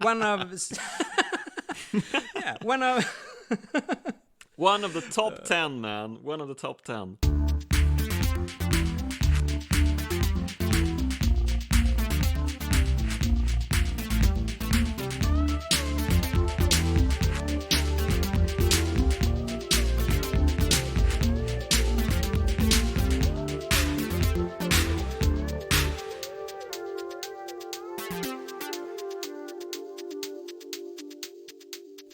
one of yeah, one of One of the top 10, man. One of the top 10.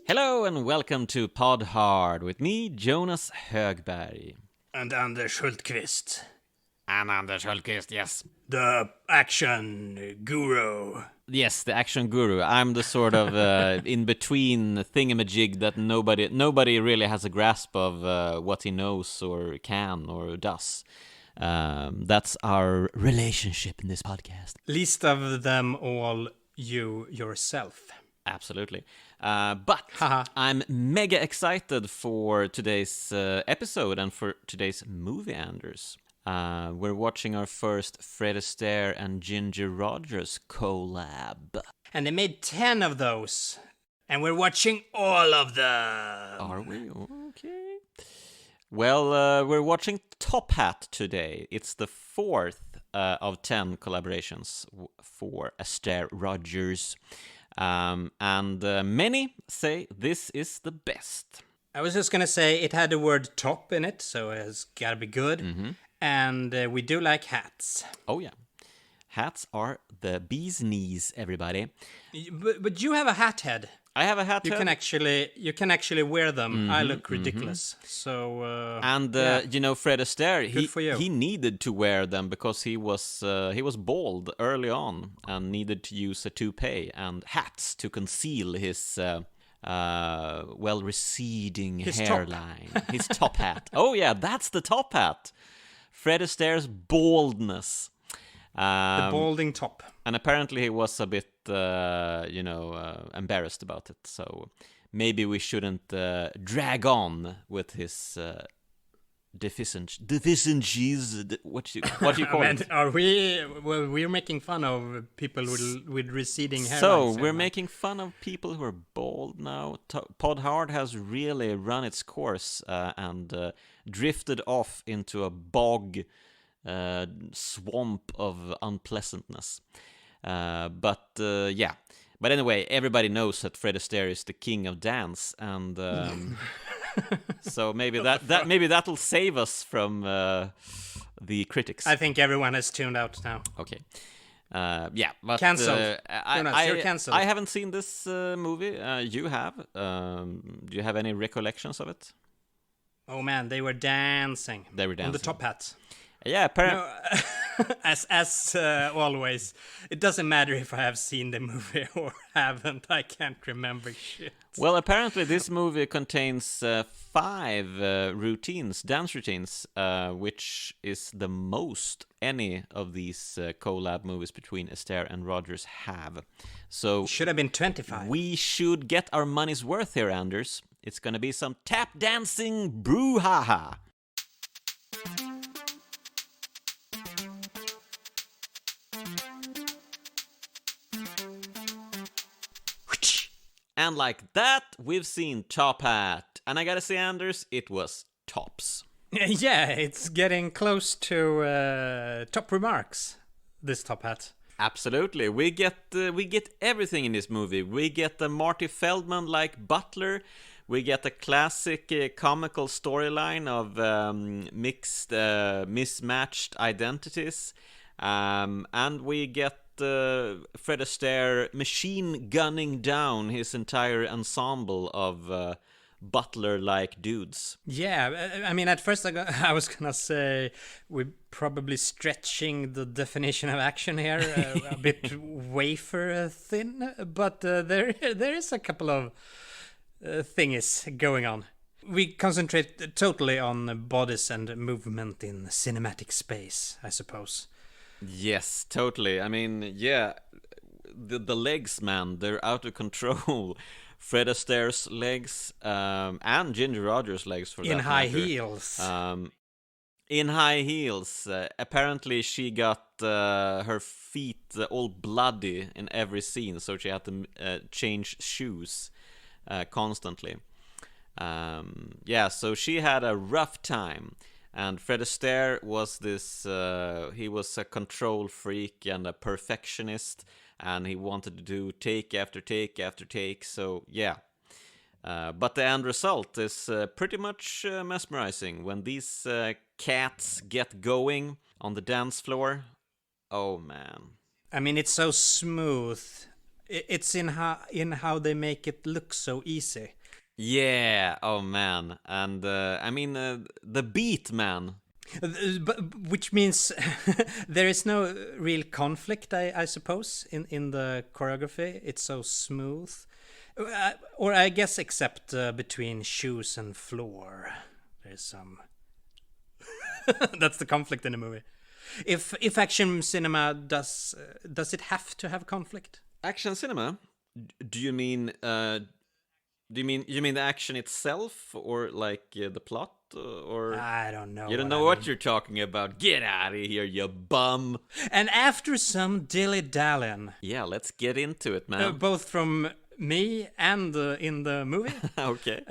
Hello and welcome to Pod Hard with me, Jonas Högberg. and Anders Hultqvist, And Anders Hultqvist, yes. the action guru. Yes, the action guru. I'm the sort of in-between thingamajig that nobody really has a grasp of what he knows or can or does. That's our relationship in this podcast. Least of them all, you yourself. Absolutely. But I'm mega excited for today's episode and for today's movie, Anders. We're watching our first Fred Astaire and Ginger Rogers collab. And they made 10 of those. And we're watching all of them. Are we? Okay. Well, we're watching Top Hat today. It's the fourth of 10 collaborations for Astaire Rogers. And many say this is the best. I was just gonna say it had the word top in it, so it's gotta be good. Mm-hmm. And we do like hats. Oh yeah, hats are the bee's knees, everybody. But you have a hat head. I have a hat head. You can actually wear them. I look ridiculous. So and you know, Fred Astaire, Good for you. he needed to wear them because he was bald early on and needed to use a toupee and hats to conceal his receding hairline. His top hat. Oh yeah, that's the top hat. Fred Astaire's baldness. the balding top. And apparently he was a bit, embarrassed about it. So maybe we shouldn't drag on with his deficiencies. What do you call it? Are we? Well, we're making fun of people with receding hairlines. So we're making fun of people who are bald now. Pod Hard has really run its course and drifted off into a bog. Swamp of unpleasantness. But anyway, everybody knows that Fred Astaire is the king of dance, and so maybe that'll save us from the critics. I think everyone has tuned out now. Okay. But cancelled. Jonas, you're cancelled. I haven't seen this movie. You have. Do you have any recollections of it? Oh man, they were dancing. On the top hat. Yeah, as always, it doesn't matter if I have seen the movie or haven't. I can't remember shit. Well, apparently this movie contains 5 dance routines, which is the most any of these collab movies between Astaire and Rogers have. So should have been 25. We should get our money's worth here, Anders. It's gonna be some tap dancing brouhaha. And like that, we've seen Top Hat. And I gotta say, Anders, it was tops. Yeah, it's getting close to top remarks, this Top Hat. Absolutely. We get everything in this movie. We get the Marty Feldman-like butler. We get a classic comical storyline of mixed, mismatched identities. And we get Fred Astaire machine gunning down his entire ensemble of butler-like dudes. Yeah, I mean, at first I was gonna say we're probably stretching the definition of action here a bit wafer thin, but there is a couple of things going on. We concentrate totally on bodies and movement in cinematic space, I suppose. Yes, totally. I mean, yeah, the legs, man, they're out of control. Fred Astaire's legs, and Ginger Rogers' legs, for that in high matter. heels. in high heels. Apparently she got her feet all bloody in every scene, so she had to change shoes constantly. So she had a rough time. And Fred Astaire was this, he was a control freak and a perfectionist, and he wanted to do take after take after take, so yeah. But the end result is pretty much mesmerizing. When these cats get going on the dance floor, oh man. I mean, it's so smooth. It's in how they make it look so easy. Yeah, oh man. And I mean, the beat, man. Which means there is no real conflict, I suppose, in the choreography. It's so smooth. Or I guess except between shoes and floor. There's some... That's the conflict in the movie. If action cinema does it have to have conflict? Action cinema? Do you mean the action itself, or like the plot, or I don't know. You don't know what you're talking about. Get out of here, you bum. And after some dilly-dallying, yeah, let's get into it, man. both from me and in the movie. Okay.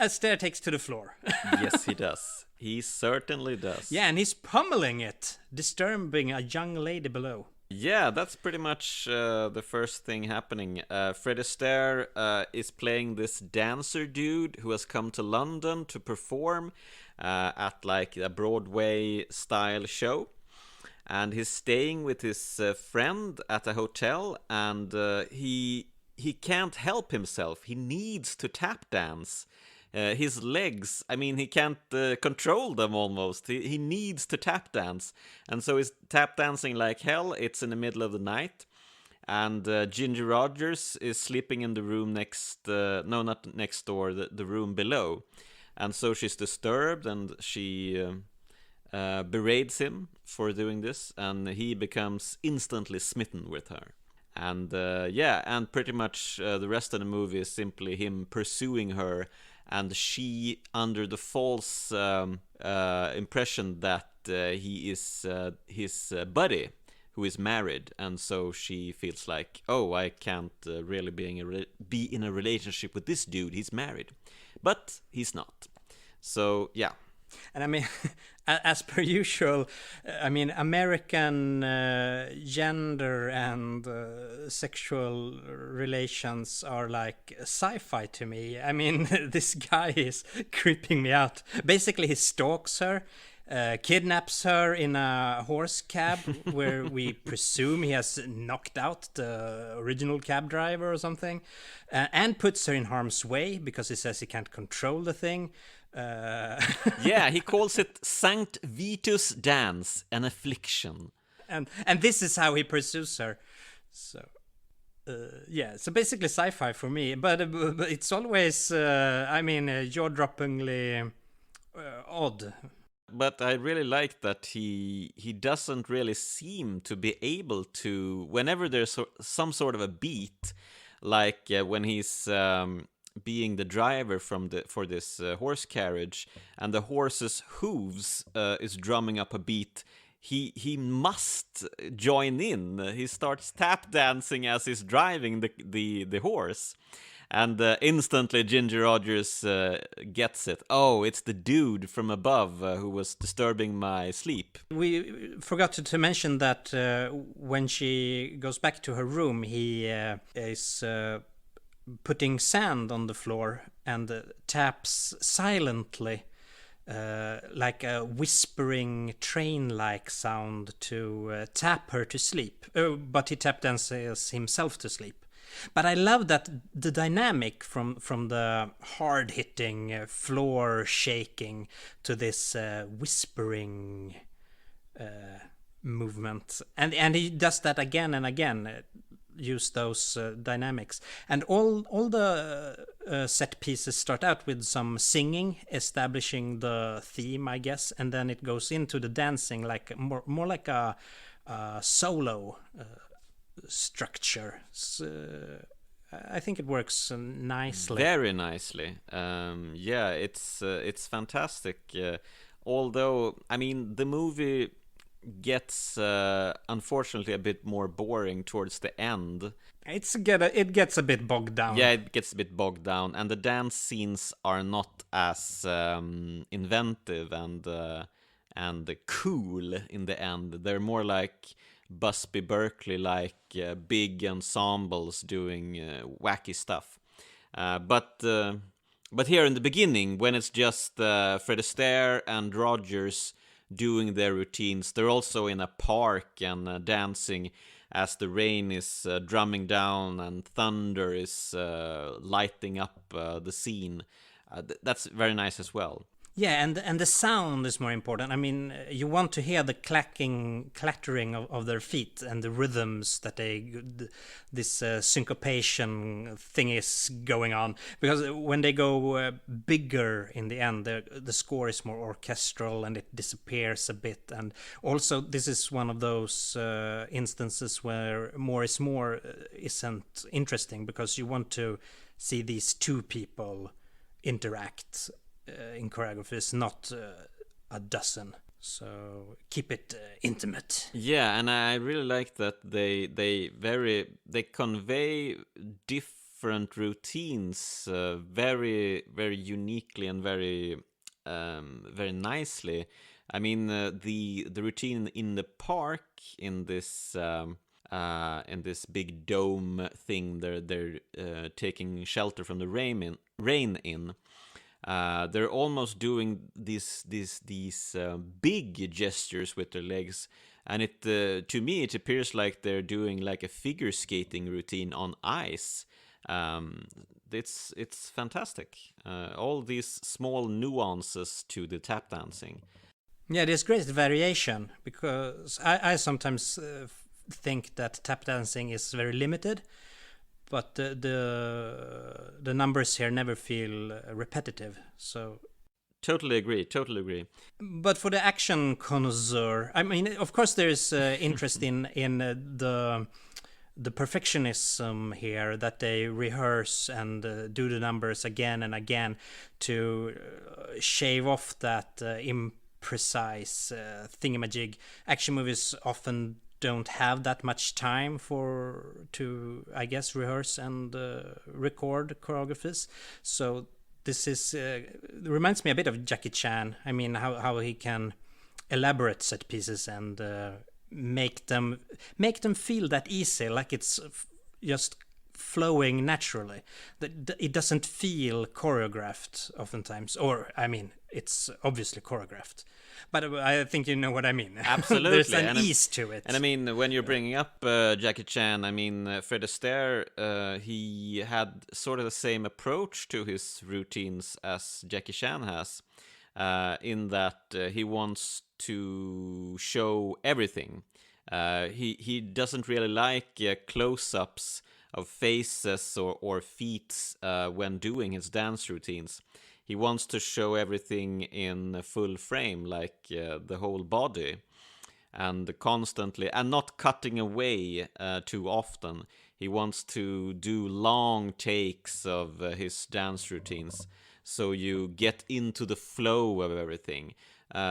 Astaire takes to the floor. Yes, he does. He certainly does. Yeah, and he's pummeling it, disturbing a young lady below. Yeah, that's pretty much the first thing happening. Fred Astaire is playing this dancer dude who has come to London to perform at like a Broadway style show. And he's staying with his friend at a hotel, and he can't help himself. He needs to tap dance. His legs, I mean, he can't control them almost. He needs to tap dance. And so he's tap dancing like hell. It's in the middle of the night. And Ginger Rogers is sleeping in the room next... no, not next door, the room below. And so she's disturbed, and she berates him for doing this. And he becomes instantly smitten with her. And and pretty much the rest of the movie is simply him pursuing her, and she under the false impression that he is his buddy who is married, and so she feels like, oh, I can't really be in a relationship with this dude, he's married. But he's not. So yeah. And I mean, as per usual, I mean, American gender and sexual relations are like sci-fi to me. I mean, this guy is creeping me out. Basically, he stalks her, kidnaps her in a horse cab where we presume he has knocked out the original cab driver or something, and puts her in harm's way because he says he can't control the thing. Yeah, he calls it Sanct Vitus dance, an affliction. And this is how he pursues her. So so basically sci-fi for me, but it's always I mean, jaw-droppingly odd. But I really like that he doesn't really seem to be able to, whenever there's some sort of a beat, like when he's being the driver for this horse carriage, and the horse's hooves is drumming up a beat, he must join in. He starts tap dancing as he's driving the horse, and instantly Ginger Rogers gets it. Oh, it's the dude from above who was disturbing my sleep. We forgot to mention that when she goes back to her room, he is putting sand on the floor and taps silently, like a whispering train-like sound to tap her to sleep. But he tap dances himself to sleep. But I love that the dynamic from the hard-hitting floor shaking to this whispering movement, and he does that again and again. Use those dynamics, and all the set pieces start out with some singing, establishing the theme, I guess, and then it goes into the dancing, like more like a solo structure. So, I think it works nicely. Very nicely. Yeah, it's fantastic. although, I mean, the movie gets unfortunately a bit more boring towards the end. It gets a bit bogged down. Yeah, it gets a bit bogged down, and the dance scenes are not as inventive and cool in the end. They're more like Busby Berkeley, like big ensembles doing wacky stuff. But here in the beginning, when it's just Fred Astaire and Rogers doing their routines, they're also in a park and dancing as the rain is drumming down and thunder is lighting up the scene. That's very nice as well. Yeah, and the sound is more important. I mean, you want to hear the clattering of their feet and the rhythms that this syncopation thing is going on. Because when they go bigger in the end, the score is more orchestral and it disappears a bit. And also, this is one of those instances where more is more isn't interesting, because you want to see these two people interact in choreographies, not a dozen. So keep it intimate. Yeah, and I really like that they convey different routines very very uniquely and very very nicely. I mean, the routine in the park in this big dome thing, they're taking shelter from the rain in. They're almost doing these big gestures with their legs, and it to me it appears like they're doing like a figure skating routine on ice. It's fantastic. All these small nuances to the tap dancing. Yeah, there's great variation, because I sometimes think that tap dancing is very limited. But the numbers here never feel repetitive. So Totally agree. But for the action connoisseur, I mean, of course, there's interest in the perfectionism here, that they rehearse and do the numbers again and again to shave off that imprecise thingamajig. Action movies often don't have that much time to I guess rehearse and record choreographies. So this is reminds me a bit of Jackie Chan. I mean, how he can elaborate set pieces and make them feel that easy, like it's just flowing naturally. That it doesn't feel choreographed oftentimes, or I mean, it's obviously choreographed. But I think you know what I mean. Absolutely. There's an ease to it. And I mean, when you're bringing up Jackie Chan, I mean, Fred Astaire, he had sort of the same approach to his routines as Jackie Chan has, in that he wants to show everything. He doesn't really like close-ups of faces or feet when doing his dance routines. He wants to show everything in full frame, like the whole body, and constantly, and not cutting away too often. He wants to do long takes of his dance routines, so you get into the flow of everything.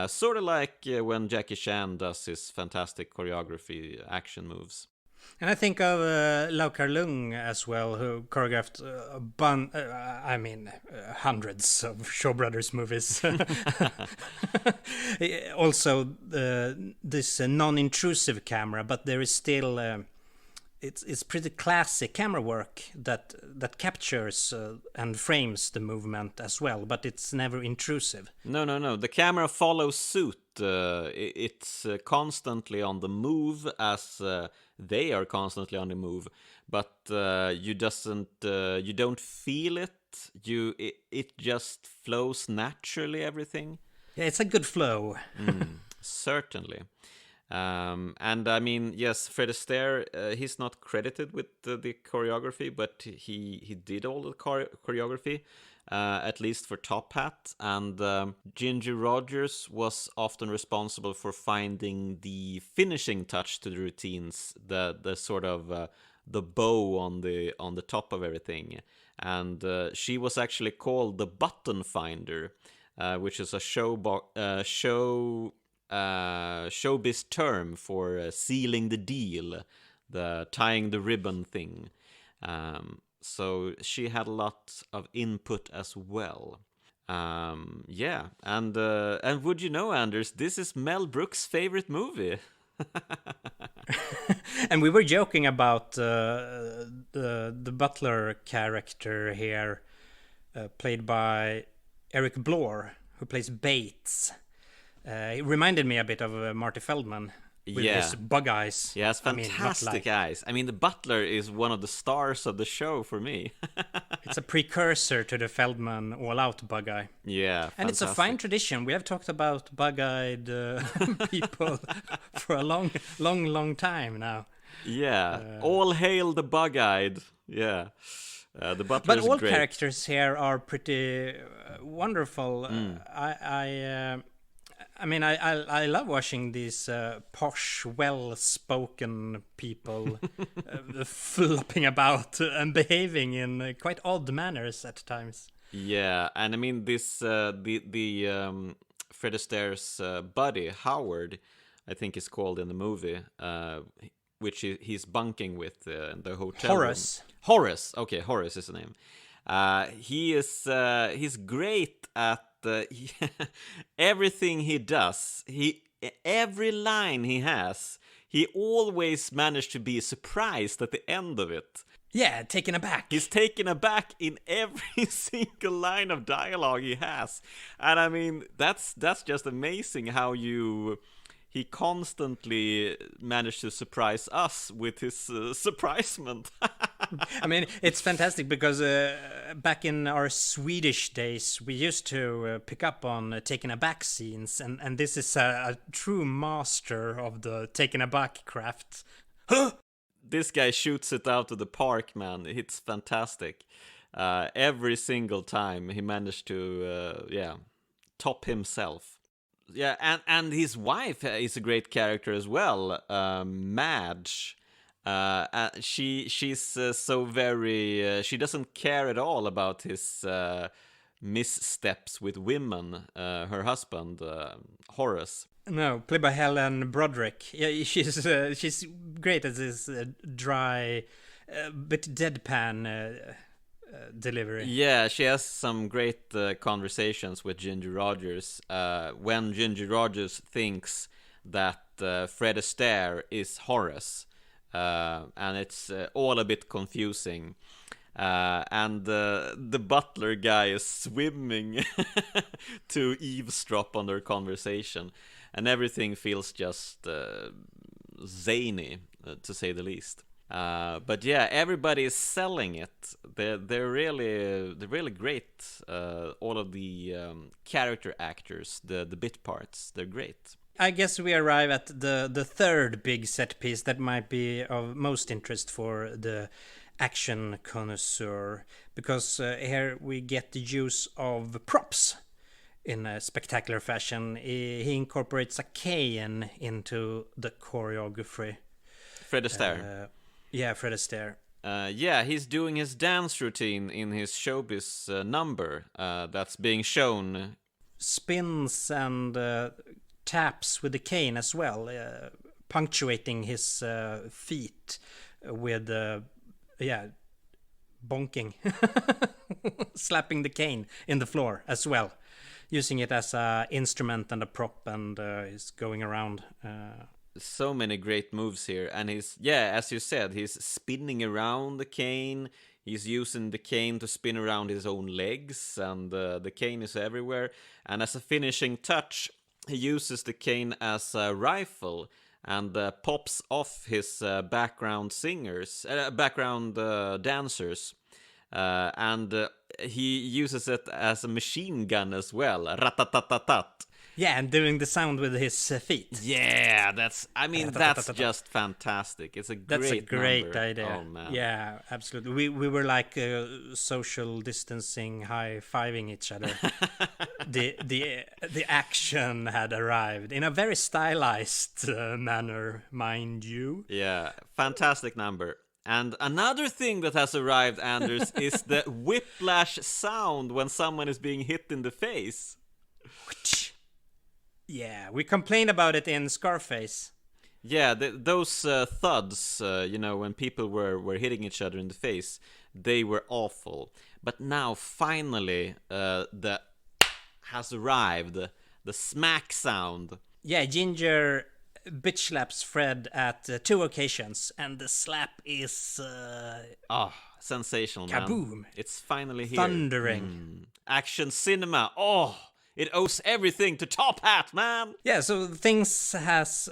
Sort of like when Jackie Chan does his fantastic choreography action moves. And I think of Lau Kar-leung as well, who choreographed hundreds of Shaw Brothers movies. Also, this non-intrusive camera, but there is still it's pretty classic camera work that captures and frames the movement as well, but it's never intrusive. No. The camera follows suit. It's constantly on the move, as they are constantly on the move, but you don't feel it. It just flows naturally, everything. Yeah, it's a good flow. Certainly. And I mean, yes, Fred Astaire, he's not credited with the choreography, but he did all the choreography, at least for Top Hat. And Ginger Rogers was often responsible for finding the finishing touch to the routines, the sort of the bow on the top of everything. And she was actually called the button finder. which is a showbiz term for sealing the deal, the tying the ribbon thing. So she had a lot of input as well. Yeah, and would you know, Anders, this is Mel Brooks' favorite movie. And we were joking about the butler character here, played by Eric Blore, who plays Bates. It reminded me a bit of Marty Feldman with his bug eyes. He has fantastic eyes. I mean, the butler is one of the stars of the show for me. It's a precursor to the Feldman all-out bug eye. Yeah, and fantastic. It's a fine tradition. We have talked about bug-eyed people for a long time now. Yeah, all hail the bug-eyed. Yeah, the butler but is all great. Characters here are pretty wonderful. I mean, I love watching these posh, well-spoken people flopping about and behaving in quite odd manners at times. Yeah, and I mean this the Fred Astaire's buddy Howard, I think is called in the movie, which he's bunking with in the hotel. Horace. Room. Horace. Okay, Horace is the name. He's great at everything he does. Every line he has, he always managed to be surprised at the end of it. Yeah, taken aback. He's taken aback in every single line of dialogue he has, and I mean that's just amazing how he constantly managed to surprise us with his surprisement. I mean, it's fantastic because back in our Swedish days, we used to pick up on taken aback scenes, and this is a true master of the taken aback craft. This guy shoots it out of the park, man. It's fantastic. Every single time he managed to, top himself. Yeah, and his wife is a great character as well, Madge. She's so very she doesn't care at all about his missteps with women. Her husband Horace. No, played by Helen Broderick. Yeah, she's great as this dry, bit deadpan delivery. Yeah, she has some great conversations with Ginger Rogers when Ginger Rogers thinks that Fred Astaire is Horace. And it's all a bit confusing. And the butler guy is swimming to eavesdrop on their conversation. And everything feels just zany, to say the least. But yeah, everybody is selling it. They're really great. All of the character actors, the bit parts, they're great. I guess we arrive at the third big set piece that might be of most interest for the action connoisseur, because here we get the use of props in a spectacular fashion. He incorporates a cane into the choreography. Fred Astaire. Fred Astaire. He's doing his dance routine in his showbiz number that's being shown. Spins and taps with the cane as well, punctuating his feet with bonking, slapping the cane in the floor as well, using it as a instrument and a prop, and he's going around. So many great moves here, and as you said, he's spinning around the cane. He's using the cane to spin around his own legs, and the cane is everywhere. And as a finishing touch, he uses the cane as a rifle and pops off his background dancers. And he uses it as a machine gun as well. Ratatatatat. Yeah, and doing the sound with his feet. Yeah, that's just fantastic. It's That's a great number. idea. Oh, man. Yeah, absolutely. We were like social distancing, high-fiving each other. the action had arrived in a very stylized manner, mind you. Yeah, fantastic number. And another thing that has arrived, Anders, is the whiplash sound when someone is being hit in the face. Yeah, we complained about it in Scarface. Yeah, those thuds, when people were hitting each other in the face, they were awful. But now, finally, the has arrived, the smack sound. Yeah, Ginger bitch slaps Fred at 2 occasions, and the slap is... Sensational, man. Kaboom. It's finally here. Thundering. Action cinema. Oh, it owes everything to Top Hat, man. Yeah, so things has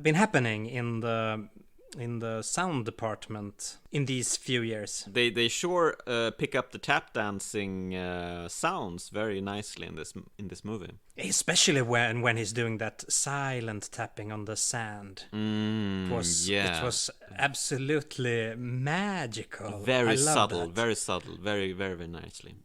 been happening in the sound department in these few years. They sure pick up the tap dancing sounds very nicely in this movie. Especially when he's doing that silent tapping on the sand. It was absolutely magical. Very subtle, very subtle, very, very, very nicely.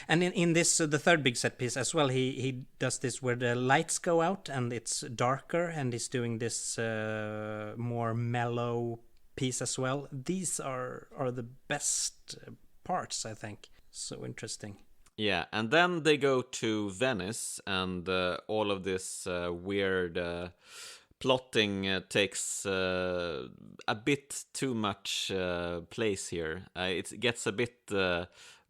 And in this, the third big set piece as well, he does this where the lights go out and it's darker, and he's doing this more mellow piece as well. These are the best parts, I think. So interesting. Yeah, and then they go to Venice, and all of this weird plotting takes a bit too much place here. It gets a bit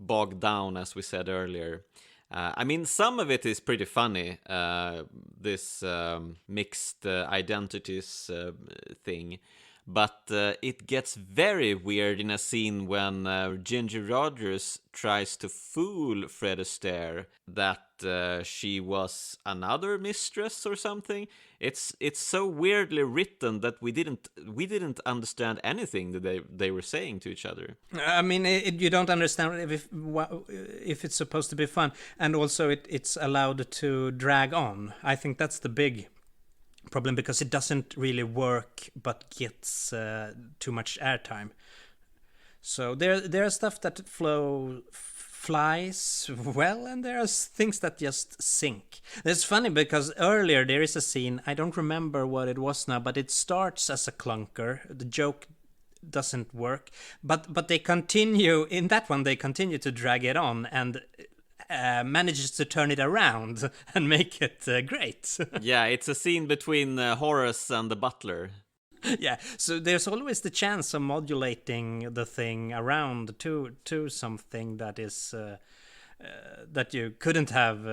bogged down, as we said earlier. I mean, some of it is pretty funny, this mixed identities thing. But it gets very weird in a scene when Ginger Rogers tries to fool Fred Astaire that she was another mistress or something. It's so weirdly written that we didn't understand anything that they were saying to each other. I mean, you don't understand if it's supposed to be fun, and also it's allowed to drag on. I think that's the big problem, because it doesn't really work but gets too much airtime. So there are stuff that flies well, and there are things that just sink. It's funny because earlier there is a scene, I don't remember what it was now, but it starts as a clunker. The joke doesn't work, but they continue in that one. They continue to drag it on and manages to turn it around and make it great. Yeah, it's a scene between Horace and the butler. Yeah, so there's always the chance of modulating the thing around to something that is that you couldn't have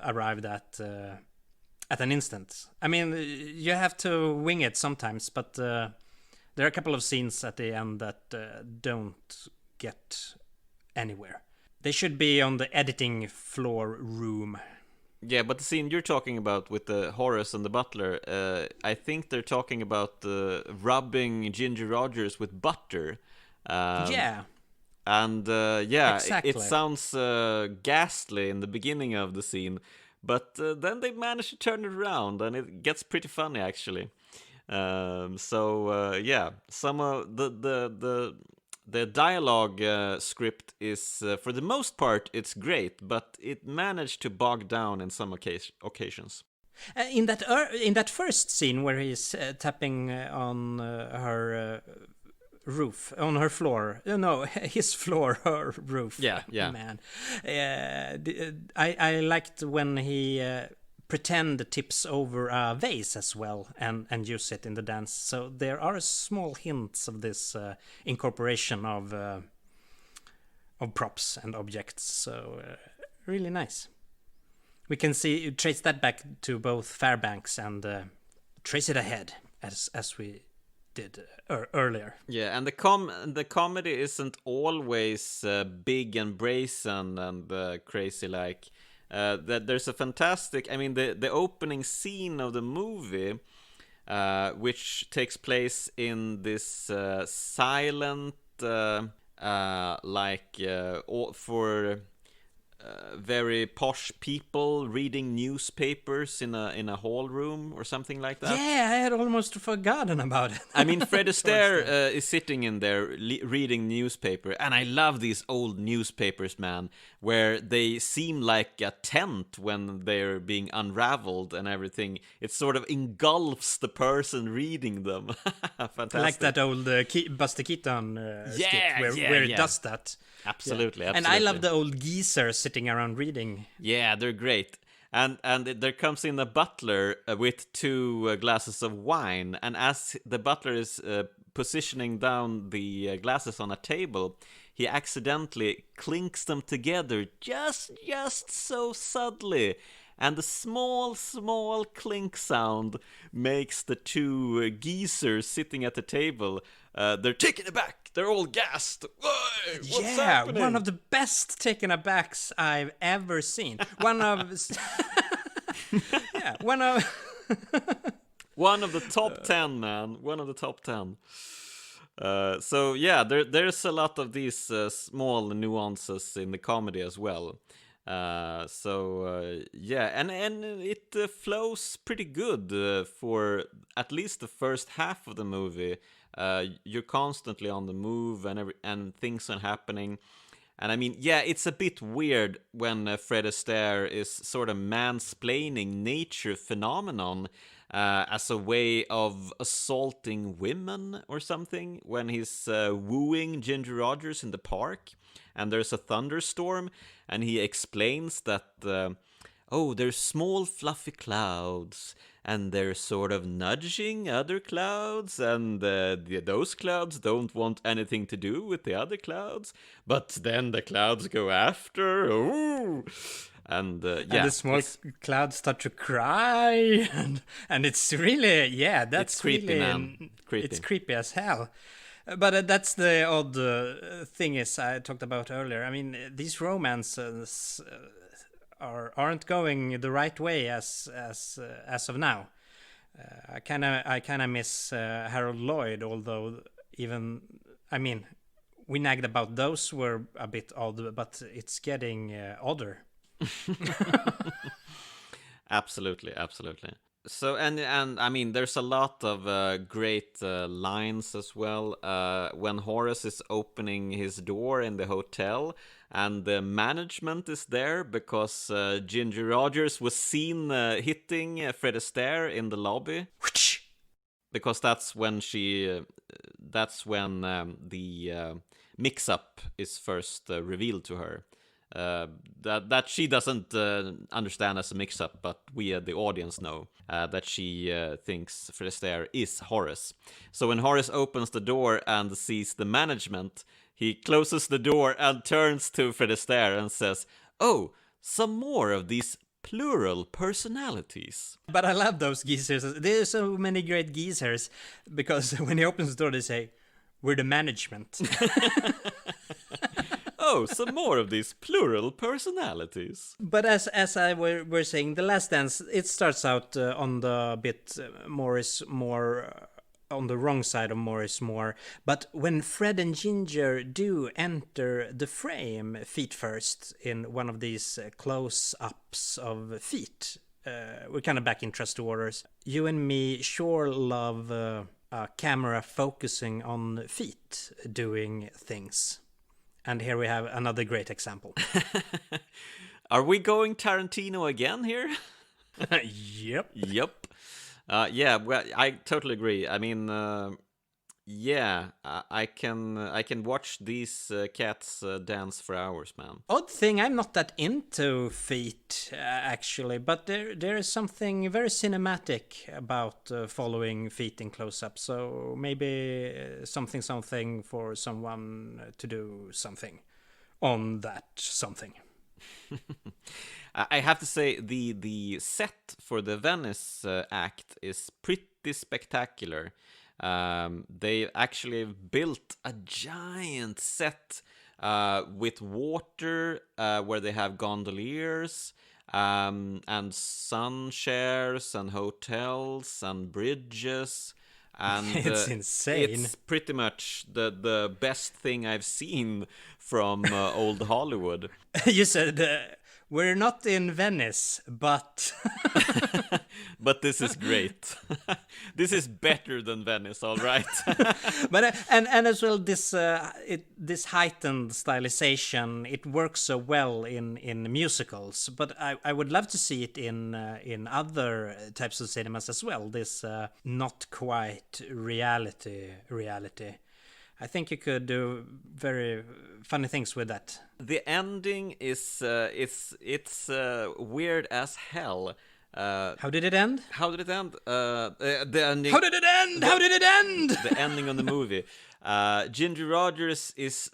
arrived at an instant. I mean, you have to wing it sometimes, but there are a couple of scenes at the end that don't get anywhere. They should be on the editing floor room. Yeah, but the scene you're talking about with the Horace and the butler, I think they're talking about rubbing Ginger Rogers with butter. Yeah. And exactly. it sounds ghastly in the beginning of the scene, but then they manage to turn it around, and it gets pretty funny actually. Some of the dialogue script is, for the most part, it's great, but it managed to bog down in some occasions. In that first scene where he's tapping on her roof, on her floor, no, his floor, her roof. Yeah. Man, I liked when he pretend tips over a vase as well and use it in the dance. So there are small hints of this incorporation of props and objects. So really nice. We can trace that back to both Fairbanks and trace it ahead as we did earlier. Yeah, and the comedy isn't always big and brazen and crazy like. That there's a fantastic, I mean, the opening scene of the movie, which takes place in this silent, for very posh people reading newspapers in a hall room or something like that. Yeah, I had almost forgotten about it. I mean, Fred Astaire is sitting in there reading newspaper, and I love these old newspapers, man, where they seem like a tent when they're being unraveled and everything. It sort of engulfs the person reading them. Fantastic. Like that old Buster Keaton skit where it does that. Absolutely. And I love the old geezer sitting around reading. Yeah, they're great. and there comes in a butler with two glasses of wine, and as the butler is positioning down the glasses on a table, he accidentally clinks them together just so subtly. And the small clink sound makes the two geezers sitting at the table, they're taken aback. They're all gassed. What's happening? One of the best taken abacks I've ever seen. One of one of the top 10, man. One of the top 10. So yeah, there's a lot of these small nuances in the comedy as well. Yeah, and it flows pretty good for at least the first half of the movie. You're constantly on the move, and things are happening. And I mean, yeah, it's a bit weird when Fred Astaire is sort of mansplaining nature phenomenon as a way of assaulting women or something, when he's wooing Ginger Rogers in the park, and there's a thunderstorm, and he explains that, there's small fluffy clouds, and they're sort of nudging other clouds, and those clouds don't want anything to do with the other clouds, but then the clouds go after. Ooh. And and the small clouds start to cry, and it's really, that's it's creepy, really, man. Creepy. It's creepy as hell. But that's the odd thing is I talked about earlier. I mean, these romances aren't going the right way as of now. I kind of miss Harold Lloyd, although we nagged about those were a bit odd, but it's getting odder. Absolutely. So and I mean, there's a lot of great lines as well. When Horace is opening his door in the hotel, and the management is there because Ginger Rogers was seen hitting Fred Astaire in the lobby. Because that's when the mix-up is first revealed to her. That she doesn't understand as a mix-up, but we the audience know that she thinks Fred Astaire is Horace. So when Horace opens the door and sees the management, he closes the door and turns to Fred Astaire and says, "Oh, some more of these plural personalities." But I love those geezers. There's so many great geezers, because when he opens the door, they say, "We're the management." Oh, some more of these plural personalities. But as I were saying, The Last Dance, it starts out on the bit Morris More, on the wrong side of Morris More. But when Fred and Ginger do enter the frame feet first in one of these close-ups of feet, we're kind of back in Trust Orders. You and me sure love a camera focusing on feet doing things. And here we have another great example. Are we going Tarantino again here? Yep. Yeah, well, I totally agree. I mean, I can watch these cats dance for hours, man. Odd thing, I'm not that into feet, actually, but there is something very cinematic about following feet in close-up, so maybe something for someone to do something on that something. I have to say, the set for the Venice act is pretty spectacular. They actually built a giant set with water where they have gondoliers and sun shares and hotels and bridges. And it's insane. It's pretty much the best thing I've seen from old Hollywood. You said, we're not in Venice, but... But this is great. This is better than Venice, all right. But and as well, this heightened stylization, it works so well in musicals. But I would love to see it in other types of cinemas as well. This not quite reality. I think you could do very funny things with that. The ending is it's weird as hell. How did it end? How did it end? The ending. How did it end? How did it end? The ending of the movie. Ginger Rogers is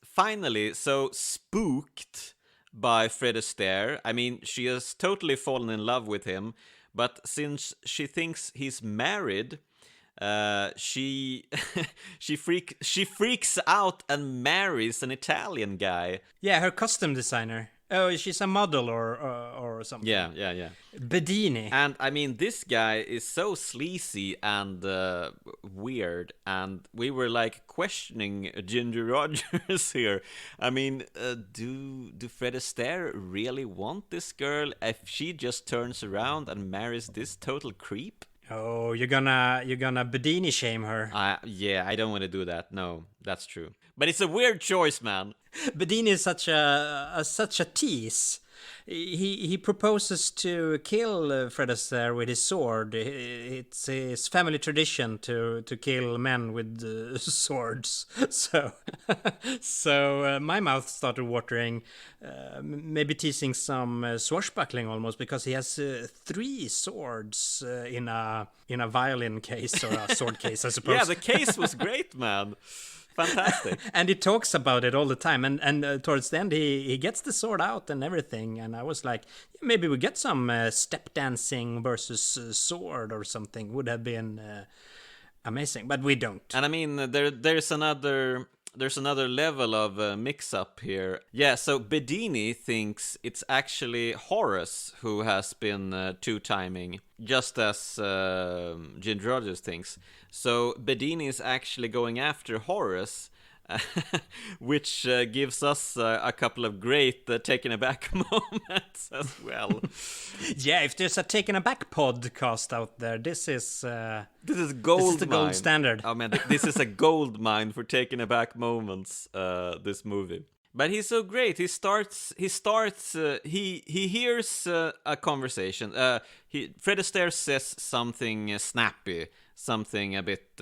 finally so spooked by Fred Astaire. I mean, she has totally fallen in love with him, but since she thinks he's married, she she freaks out and marries an Italian guy. Yeah, her costume designer. Oh, she's a model or something. Yeah. Bedini. And I mean, this guy is so sleazy and weird, and we were like questioning Ginger Rogers here. I mean, do Fred Astaire really want this girl if she just turns around and marries this total creep? Oh, you're gonna Bedini shame her. Yeah, I don't want to do that. No, that's true. But it's a weird choice, man. Bedini is such a tease. He proposes to kill Fred Astaire with his sword. It's his family tradition to kill men with swords. So my mouth started watering. Maybe teasing some swashbuckling almost, because he has 3 swords in a violin case or a sword case, I suppose. Yeah, the case was great, man. Fantastic. And he talks about it all the time, and towards the end he gets the sword out and everything, and I was like, maybe we get some step dancing versus sword or something. Would have been amazing, but we don't. And I mean, there's another level of mix-up here. Yeah, so Bedini thinks it's actually Horace who has been two-timing, just as Ginger Rogers thinks. So Bedini is actually going after Horace, which gives us a couple of great taken aback moments as well. Yeah, if there's a taken aback podcast out there, this is gold. This is the mine. gold standard. Oh man, this is a gold mine for taking aback moments. This movie, but he's so great. He hears a conversation. Fred Astaire says something snappy, something a bit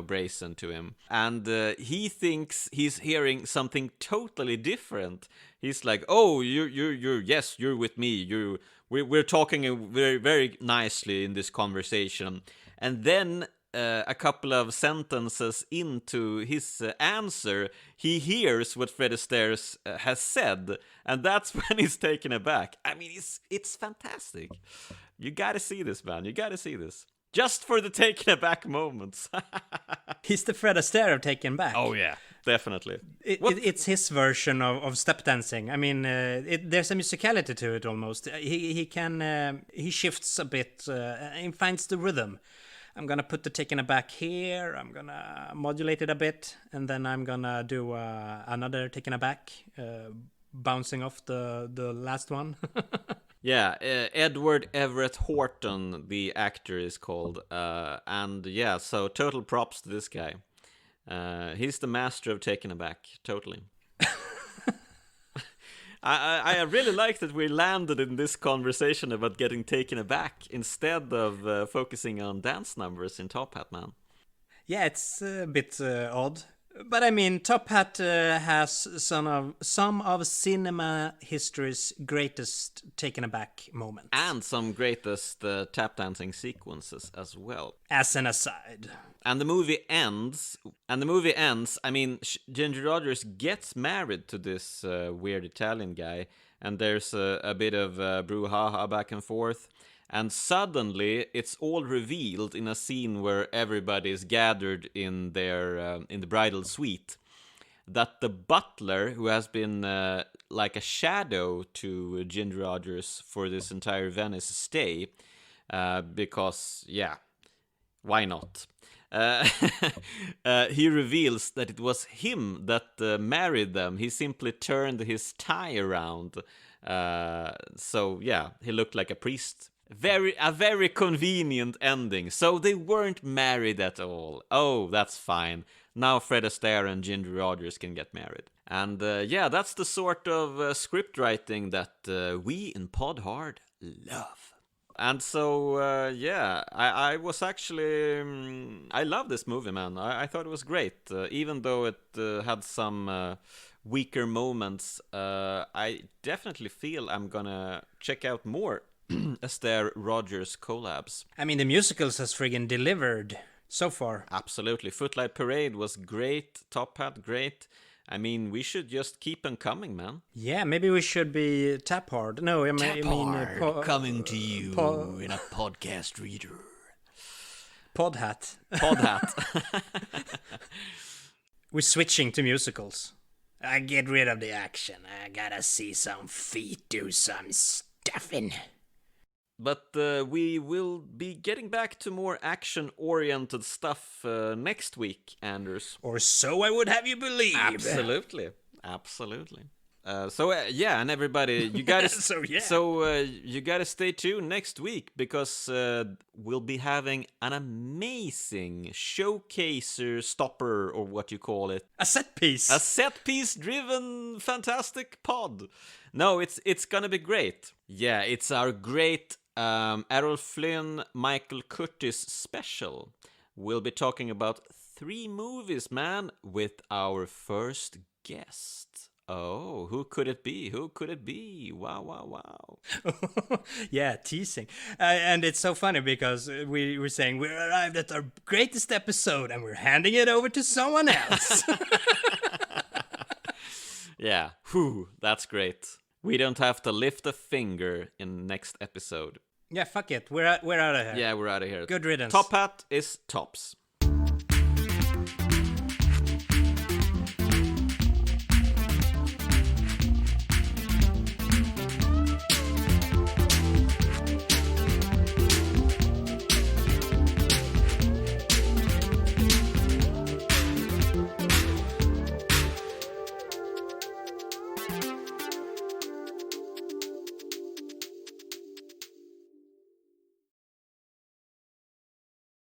brazen to him, and he thinks he's hearing something totally different. He's like, "Oh, you're with me. We're talking very, very nicely in this conversation." And then a couple of sentences into his answer, he hears what Fred Astaire has said, and that's when he's taken aback. I mean, it's fantastic. You gotta see this, man. You gotta see this. Just for the taken aback moments. He's the Fred Astaire of Taken Back. Oh yeah, definitely. It's his version of step dancing. I mean, there's a musicality to it almost. He shifts a bit and finds the rhythm. I'm gonna put the taken aback here. I'm gonna modulate it a bit, and then I'm gonna do another taken aback, bouncing off the last one. Yeah, Edward Everett Horton, the actor, is called. And yeah, so total props to this guy. He's the master of taking aback, totally. I really like that we landed in this conversation about getting taken aback instead of focusing on dance numbers in Top Hat, man. Yeah, it's a bit odd. But I mean, Top Hat has some of cinema history's greatest taken aback moments. And some greatest tap dancing sequences as well. As an aside. And the movie ends. I mean, Ginger Rogers gets married to this weird Italian guy, and there's a bit of brouhaha back and forth. And suddenly, it's all revealed in a scene where everybody is gathered in their in the bridal suite, that the butler, who has been like a shadow to Ginger Rogers for this entire Venice stay, because yeah, why not? He reveals that it was him that married them. He simply turned his tie around, so yeah, he looked like a priest. A very convenient ending. So they weren't married at all. Oh, that's fine. Now Fred Astaire and Ginger Rogers can get married. And yeah, that's the sort of script writing that we in Pod Hard love. And so, yeah, I was actually... I love this movie, man. I thought it was great. Even though it had some weaker moments, I definitely feel I'm gonna check out more Astaire Rogers collabs. I mean, the musicals has friggin' delivered so far. Absolutely. Footlight Parade was great. Top Hat, great. I mean, we should just keep them coming, man. Yeah, maybe we should be Tap Hard. No, I mean coming to you in a podcast reader. Pod Hat. Pod Hat. We're switching to musicals. I get rid of the action. I gotta see some feet do some stuffing. But we will be getting back to more action-oriented stuff next week, Anders. Or so I would have you believe. Absolutely. Yeah, and everybody, you gotta you gotta stay tuned next week, because we'll be having an amazing showcaser stopper, or what you call it, a set piece driven fantastic pod. No, it's gonna be great. Yeah, it's our great Errol Flynn, Michael Curtis special. We'll be talking about 3 movies, man, with our first guest. Oh, who could it be? Wow. Yeah, teasing. And it's so funny because we were saying we arrived at our greatest episode and we're handing it over to someone else. Yeah, that's great. We don't have to lift a finger in next episode. Yeah, fuck it. We're out of here. Yeah, we're out of here. Good riddance. Top Hat is tops.